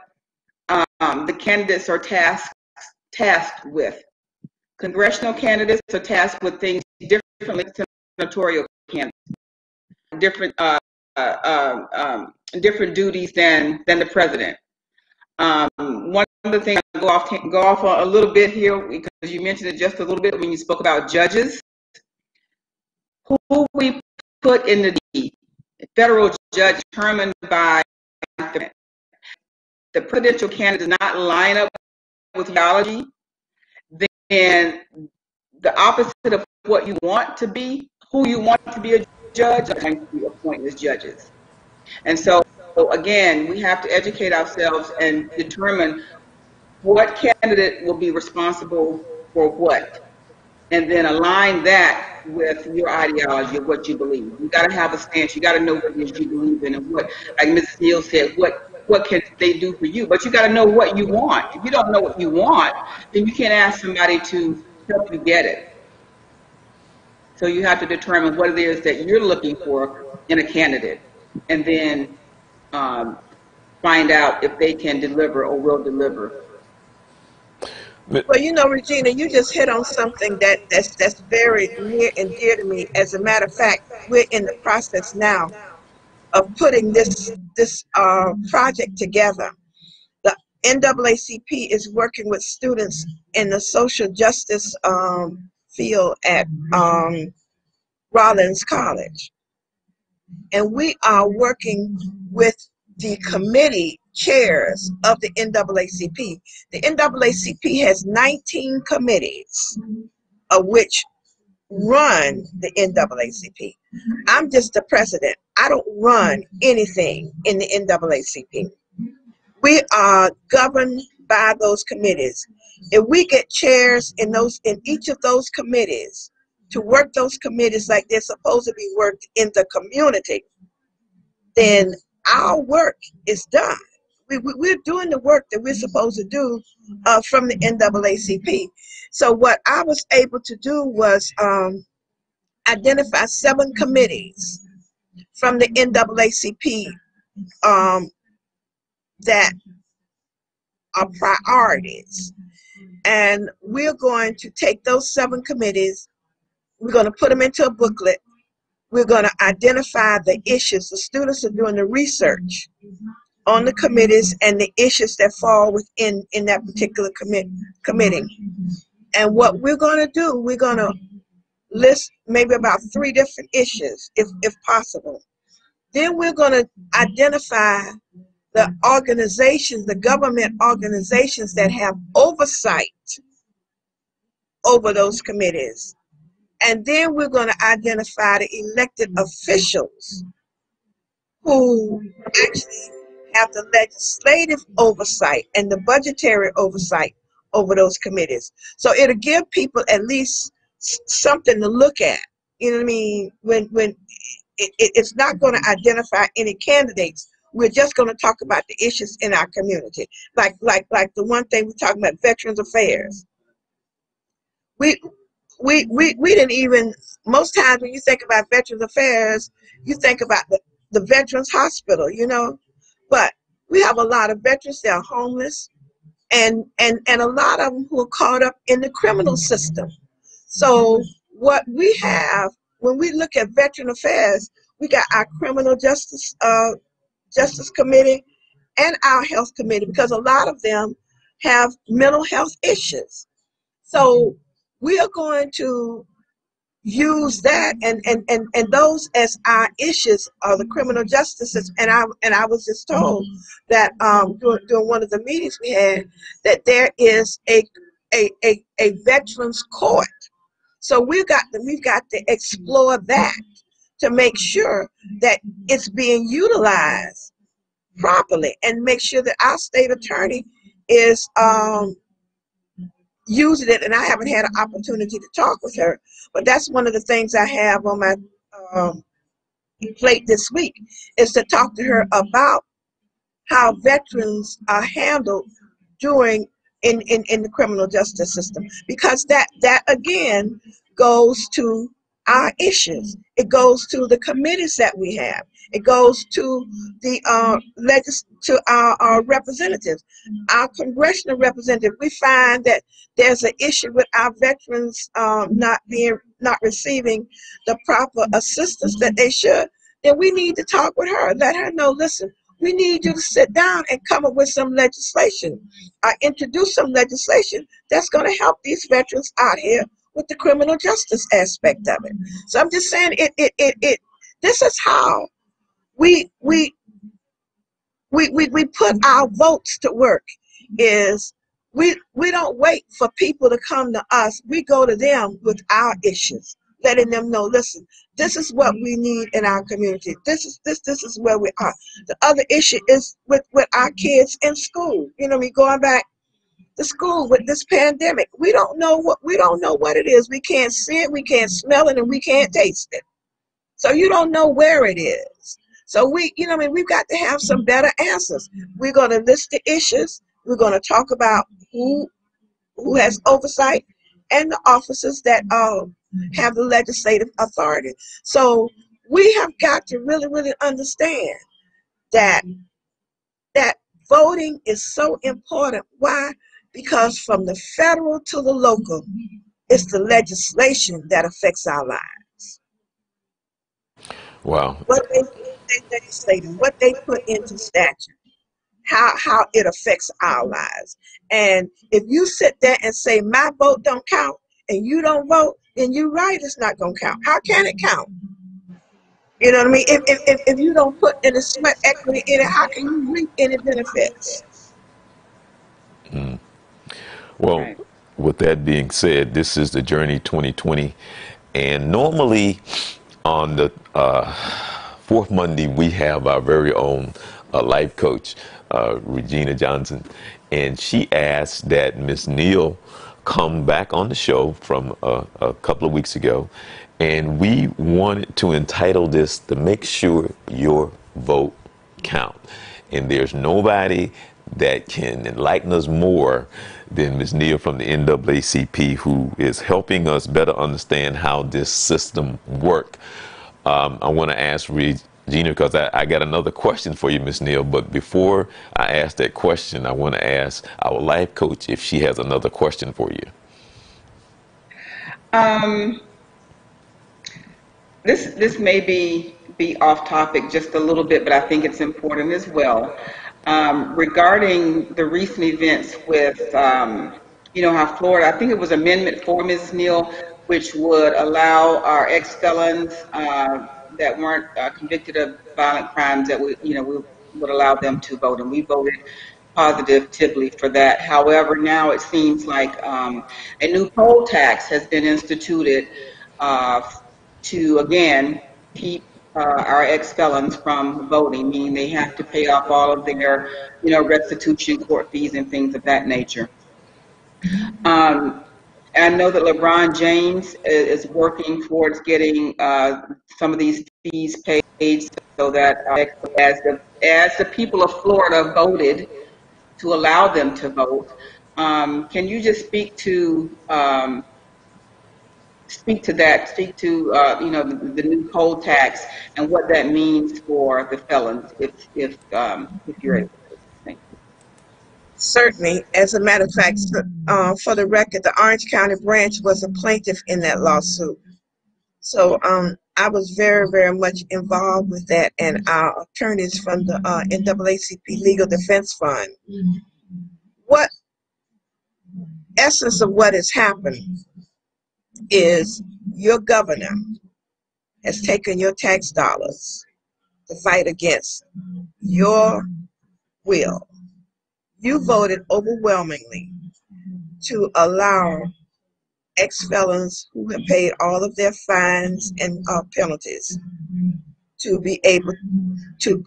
the candidates are tasked with. Congressional candidates are tasked with things differently than senatorial candidates, different different duties than the president. One of the things I go off on a little bit here, because you mentioned it just a little bit when you spoke about judges. Who we put in the federal judge determined by the presidential candidate does not line up with theology, then the opposite of what you want to be, who you want to be a judge, are going to be appointed as judges. And so again, we have to educate ourselves and determine what candidate will be responsible for what, and then align that with your ideology of what you believe. You got to have a stance. You got to know what it is you believe in, and what, like Mrs. Neal said, what can they do for you? But you got to know what you want. If you don't know what you want, then you can't ask somebody to help you get it. So you have to determine what it is that you're looking for in a candidate, and then find out if they can deliver or will deliver. Well, you know, Regina, you just hit on something that's very near and dear to me. As a matter of fact, we're in the process now of putting this project together. The NAACP is working with students in the social justice field at Rollins College, and we are working with the committee chairs of the NAACP. The NAACP has 19 committees, of which run the NAACP. I'm just the president. I don't run anything in the NAACP. We are governed by those committees. If we get chairs in each of those committees to work those committees like they're supposed to be worked in the community, then our work is done. We're doing the work that we're supposed to do from the NAACP. So what I was able to do was identify 7 committees from the NAACP that are priorities. And we're going to take those 7 committees, we're going to put them into a booklet. We're going to identify the issues. The students are doing the research on the committees and the issues that fall within that particular committee. And what we're going to do, we're going to list maybe about 3 different issues, if possible. Then we're going to identify the organizations, the government organizations that have oversight over those committees. And then we're going to identify the elected officials who actually have the legislative oversight and the budgetary oversight over those committees. So it'll give people at least something to look at. You know what I mean? When it's not going to identify any candidates. We're just going to talk about the issues in our community. Like the one thing we're talking about, Veterans Affairs. We didn't even, most times when you think about Veterans Affairs, you think about the Veterans Hospital, you know. But we have a lot of veterans that are homeless, and a lot of them who are caught up in the criminal system. So what we have, when we look at Veteran Affairs, we got our Criminal Justice Committee and our Health Committee, because a lot of them have mental health issues. So we are going to use that and those as our issues of the criminal justice system. And I was just told that during one of the meetings we had that there is a veterans court. So we've got to explore that to make sure that it's being utilized properly, and make sure that our state attorney is using it. And I haven't had an opportunity to talk with her, but that's one of the things I have on my plate this week, is to talk to her about how veterans are handled during in the criminal justice system, because that again goes to our issues. It goes to the committees that we have. It goes to the our representatives, our congressional representatives. We find that there's an issue with our veterans not receiving the proper assistance that they should. Then we need to talk with her, let her know, listen, we need you to sit down and come up with some legislation, introduce some legislation that's going to help these veterans out here with the criminal justice aspect of it. So I'm just saying, this is how we put our votes to work. Is we don't wait for people to come to us. We go to them with our issues, letting them know, listen, this is what we need in our community. This is where we are. The other issue is with our kids in school. You know, going back to school with this pandemic. We don't know what it is. We can't see it, we can't smell it, and we can't taste it. So you don't know where it is. So we've got to have some better answers. We're going to list the issues. We're going to talk about who has oversight and the officers that have the legislative authority. So we have got to really, really understand that voting is so important. Why? because from the federal to the local, it's the legislation that affects our lives. Wow. What they legislate, what they put into statute, how it affects our lives. And if you sit there and say my vote don't count and you don't vote, then you're right, it's not gonna count. How can it count? You know what I mean? If you don't put any sweat equity in it, how can you reap any benefits? Well, Right. with that being said, this is the Journey 2020. And normally on the fourth Monday, we have our very own life coach, Regina Johnson. And she asked that Miss Neal come back on the show from a couple of weeks ago. And we wanted to entitle this to Make Sure Your Vote Count. And there's nobody that can enlighten us more than Ms. Neal from the NAACP, who is helping us better understand how this system works. I want to ask Regina, because I got another question for you, Ms. Neal. But before I ask that question, I want to ask our life coach if she has another question for you. Um, this may be off topic just a little bit, but I think it's important as well. Regarding the recent events with, how Florida, I think it was Amendment 4, Mrs. Neal, which would allow our ex-felons that weren't convicted of violent crimes that we would allow them to vote, and we voted positively for that. However, now it seems like a new poll tax has been instituted uh, to, again, keep our ex-felons from voting, meaning they have to pay off all of their, restitution, court fees, and things of that nature. Um, I know that LeBron James is working towards getting some of these fees paid so that as the people of Florida voted to allow them to vote, can you just speak to that, speak to the new poll tax and what that means for the felons, if you're able to. Thank you. Certainly. As a matter of fact, for the record, the Orange County branch was a plaintiff in that lawsuit. So I was very, very much involved with that, and our attorneys from the NAACP Legal Defense Fund. What essence of what has happened is your governor has taken your tax dollars to fight against your will. You voted overwhelmingly to allow ex-felons who have paid all of their fines and penalties to be able to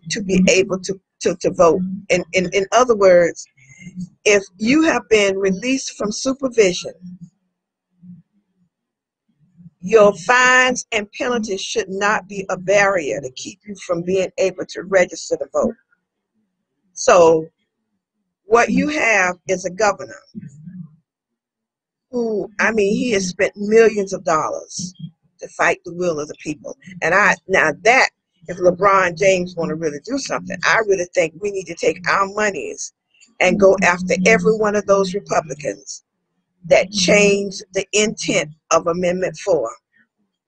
vote. In other words, if you have been released from supervision, your fines and penalties should not be a barrier to keep you from being able to register to vote. So what you have is a governor who, he has spent millions of dollars to fight the will of the people. And if LeBron James want to really do something, I really think we need to take our monies and go after every one of those Republicans that changed the intent of Amendment 4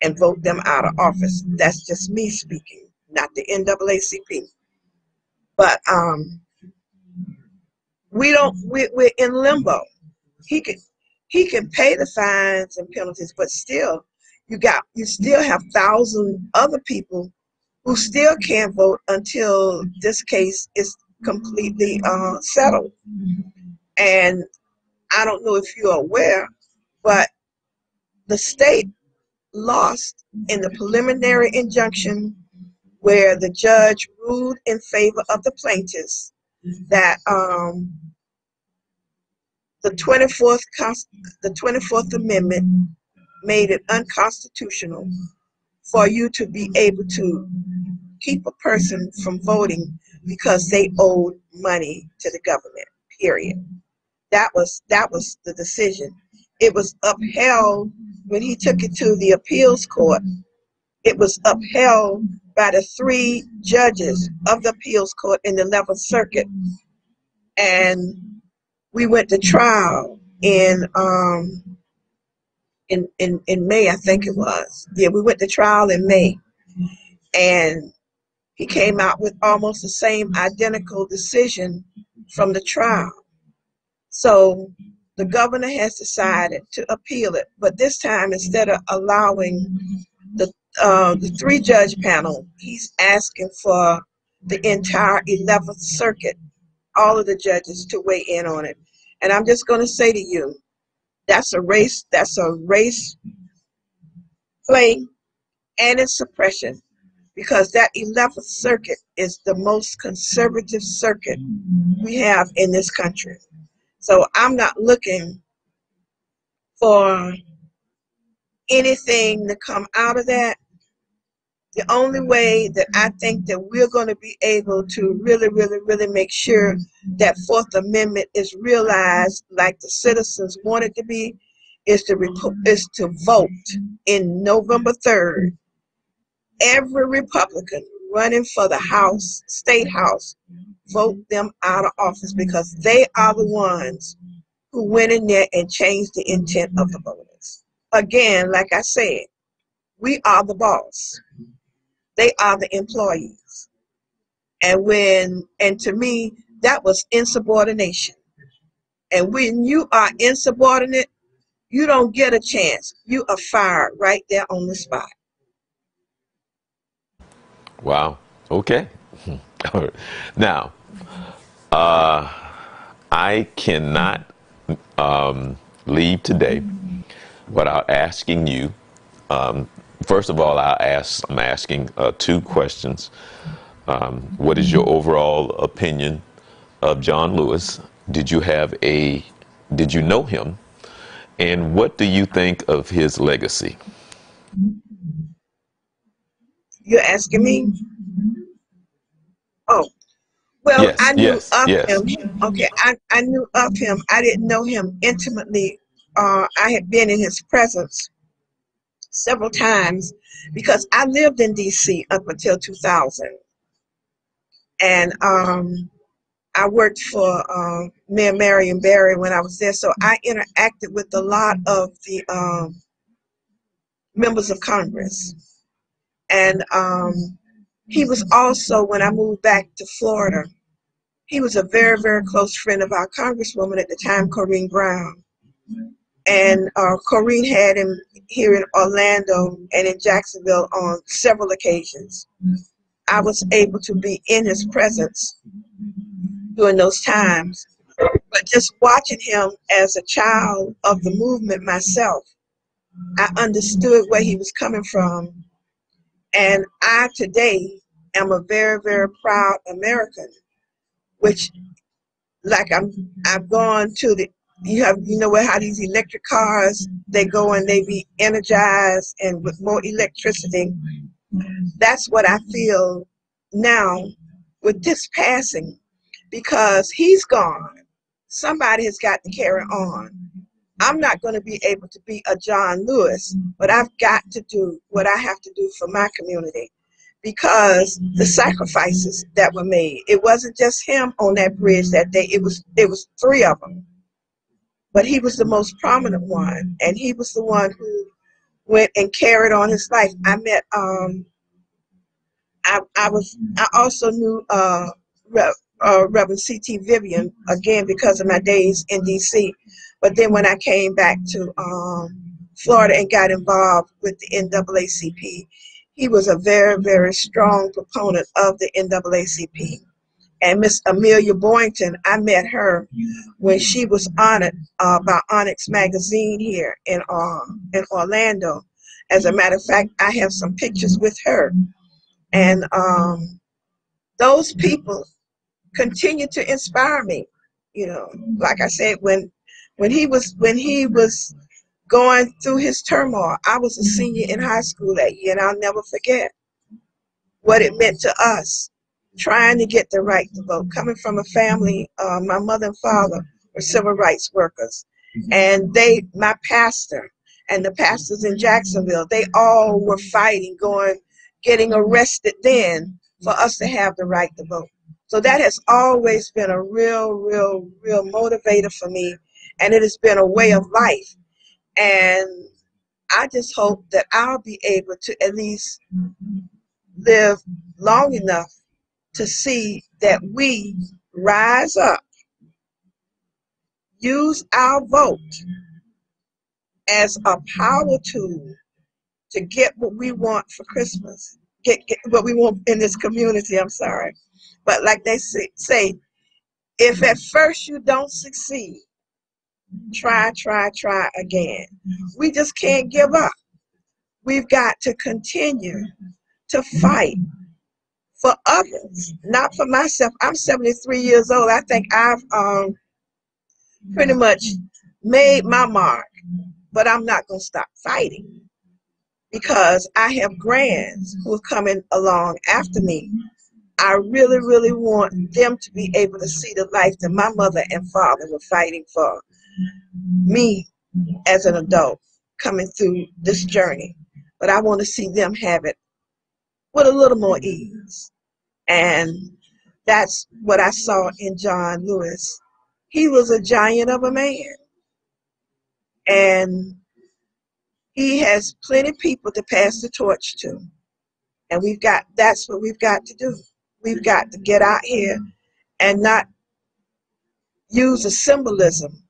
and vote them out of office. That's just me speaking, not the NAACP. But we're in limbo. He can pay the fines and penalties, but still, you still have thousands other people who still can't vote until this case is completely settled. And I don't know if you're aware, but the state lost in the preliminary injunction where the judge ruled in favor of the plaintiffs that the 24th Amendment made it unconstitutional for you to be able to keep a person from voting because they owed money to the government, period. That was the decision. It was upheld when he took it to the appeals court. It was upheld by the 3 judges of the appeals court in the 11th Circuit. And we went to trial in May, I think it was. Yeah, we went to trial in May, and he came out with almost the same identical decision from the trial. So the governor has decided to appeal it, but this time, instead of allowing the three-judge panel, he's asking for the entire 11th Circuit, all of the judges, to weigh in on it. And I'm just going to say to you, that's a race play, and it's suppression, because that 11th Circuit is the most conservative circuit we have in this country. So I'm not looking for anything to come out of that. The only way that I think that we're going to be able to really, really, really make sure that Fourth Amendment is realized like the citizens want it to be is to vote in November 3rd. Every Republican running for the House, State House, vote them out of office, because they are the ones who went in there and changed the intent of the voters. Again, like I said, we are the boss. They are the employees. And to me, that was insubordination. And when you are insubordinate, you don't get a chance. You are fired right there on the spot. Wow. Okay. Now, I cannot leave today without asking you. First of all, I'm asking two questions. What is your overall opinion of John Lewis? Did you know him? And what do you think of his legacy? You're asking me? Oh, well, Yes, I knew yes, of yes. him. Okay, I knew of him. I didn't know him intimately. I had been in his presence several times because I lived in D.C. up until 2000. And I worked for Mayor Marion Barry when I was there. So I interacted with a lot of the members of Congress. And he was also, when I moved back to Florida, he was a very, very close friend of our Congresswoman at the time, Corrine Brown. And Corrine had him here in Orlando and in Jacksonville on several occasions. I was able to be in his presence during those times. But just watching him as a child of the movement myself, I understood where he was coming from. And I today am a very, very proud American, which, like, I've gone to you know how these electric cars, they go and they be energized and with more electricity. That's what I feel now with this passing, because he's gone. Somebody has got to carry on. I'm not going to be able to be a John Lewis, but I've got to do what I have to do for my community, because the sacrifices that were made, it wasn't just him on that bridge that day. It was three of them, but he was the most prominent one, and he was the one who went and carried on his life. I met I also knew Reverend C.T. Vivian, again because of my days in D.C. But then when I came back to Florida and got involved with the NAACP, he was a very, very strong proponent of the NAACP. And Miss Amelia Boynton, I met her when she was honored by Onyx Magazine here in Orlando. As a matter of fact, I have some pictures with her. And those people continue to inspire me. You know, like I said, when he was going through his turmoil, I was a senior in high school that year, and I'll never forget what it meant to us trying to get the right to vote. Coming from a family, my mother and father were civil rights workers, and my pastor and the pastors in Jacksonville, they all were fighting, getting arrested then for us to have the right to vote. So that has always been a real motivator for me. And it has been a way of life. And I just hope that I'll be able to at least live long enough to see that we rise up, use our vote as a power tool to get what we want for Christmas, get what we want in this community. I'm sorry. But like they say, if at first you don't succeed, try again. We just can't give up. We've got to continue to fight for others, not for myself. I'm 73 years old. I think I've pretty much made my mark, but I'm not going to stop fighting because I have grands who are coming along after me. I really want them to be able to see the life that my mother and father were fighting for me as an adult coming through this journey. But I want to see them have it with a little more ease. And that's what I saw in John Lewis. He was a giant of a man. And he has plenty of people to pass the torch to. And that's what we've got to do. We've got to get out here and not use a symbolism.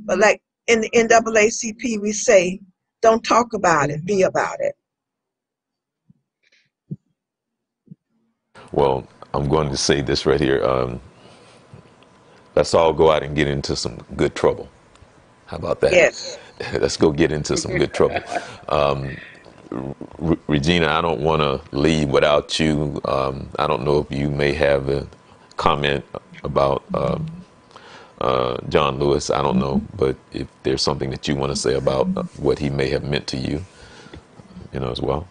But like in the NAACP, we say, don't talk about it, be about it. Well, I'm going to say this right here. Let's all go out and get into some good trouble. How about that? Yes. Let's go get into some good trouble. Regina, I don't want to leave without you. I don't know if you may have a comment about John Lewis. I don't know, but if there's something that you want to say about what he may have meant to you, as well.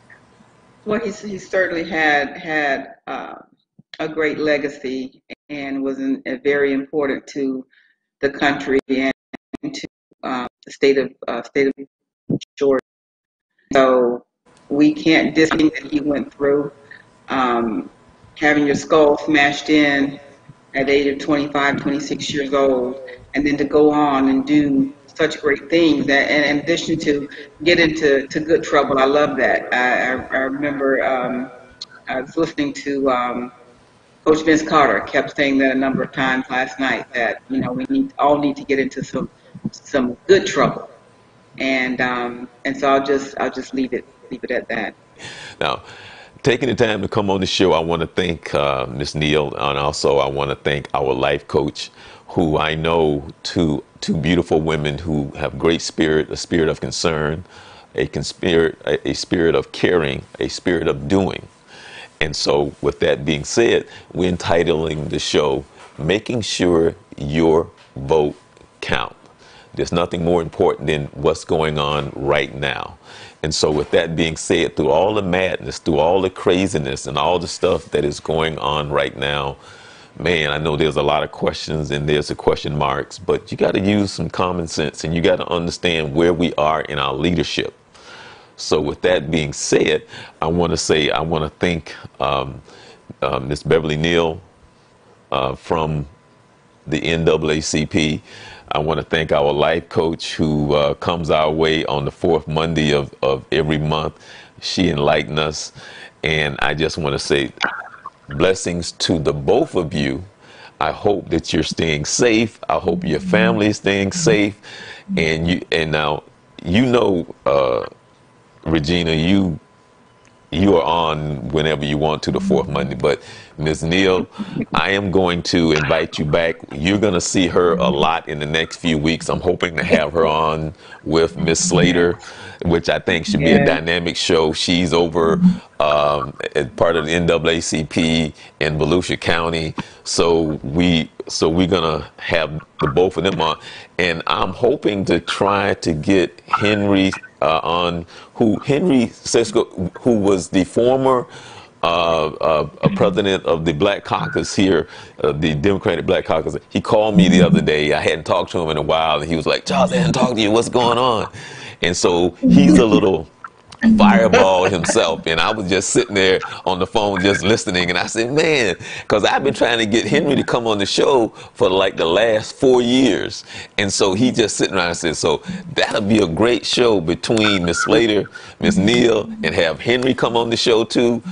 Well, he certainly had a great legacy and was very important to the country and to the state of Georgia. So we can't discount that he went through. Having your skull smashed in at the age of 25, 26 years old, and then to go on and do such great things. And in addition to get into good trouble, I love that. I remember I was listening to Coach Vince Carter kept saying that a number of times last night that we all need to get into some good trouble, and so I'll just leave it at that. Now, taking the time to come on the show, I want to thank Ms. Neal, and also I want to thank our life coach, who I know two beautiful women who have great spirit, a spirit of concern, a spirit of caring, a spirit of doing. And so with that being said, we're entitling the show, Making Sure Your Vote Count. There's nothing more important than what's going on right now. And so with that being said, through all the madness, through all the craziness and all the stuff that is going on right now, man, I know there's a lot of questions and there's the question marks, but you got to use some common sense and you got to understand where we are in our leadership. So with that being said, I want to thank Ms. Beverlye Neal from the NAACP. I want to thank our life coach who comes our way on the fourth Monday of every month. She enlightened us. And I just want to say blessings to the both of you. I hope that you're staying safe. I hope your family is staying safe. And now, Regina, you are on whenever you want to the fourth Monday. But Ms. Neal, I am going to invite you back. You're going to see her a lot in the next few weeks. I'm hoping to have her on with Miss Slater, which I think should be a dynamic show. She's over as part of the NAACP in Volusia County. So we're going to have the both of them on. And I'm hoping to try to get Henry on, Henry Sesko, who was the former president of the Black Caucus here, the Democratic Black Caucus. He called me the other day. I hadn't talked to him in a while, and he was like, "Charles, I hadn't talked to you. What's going on?" And so he's a little fireball himself, and I was just sitting there on the phone just listening, and I said, man, because I've been trying to get Henry to come on the show for like the last 4 years, and so he just sitting around and said, so that'll be a great show between Miss Slater, Miss Neal, and have Henry come on the show too.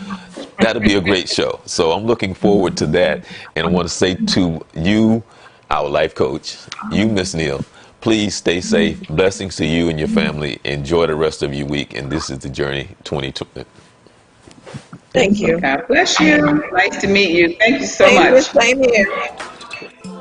That'll be a great show. So I'm looking forward to that, and I want to say to you, our life coach, you, Miss Neal, please stay safe. Blessings to you and your family. Enjoy the rest of your week. And this is the Journey 2020. Thank you. God bless you. Nice to meet you. Thank you so Same here, much. same here.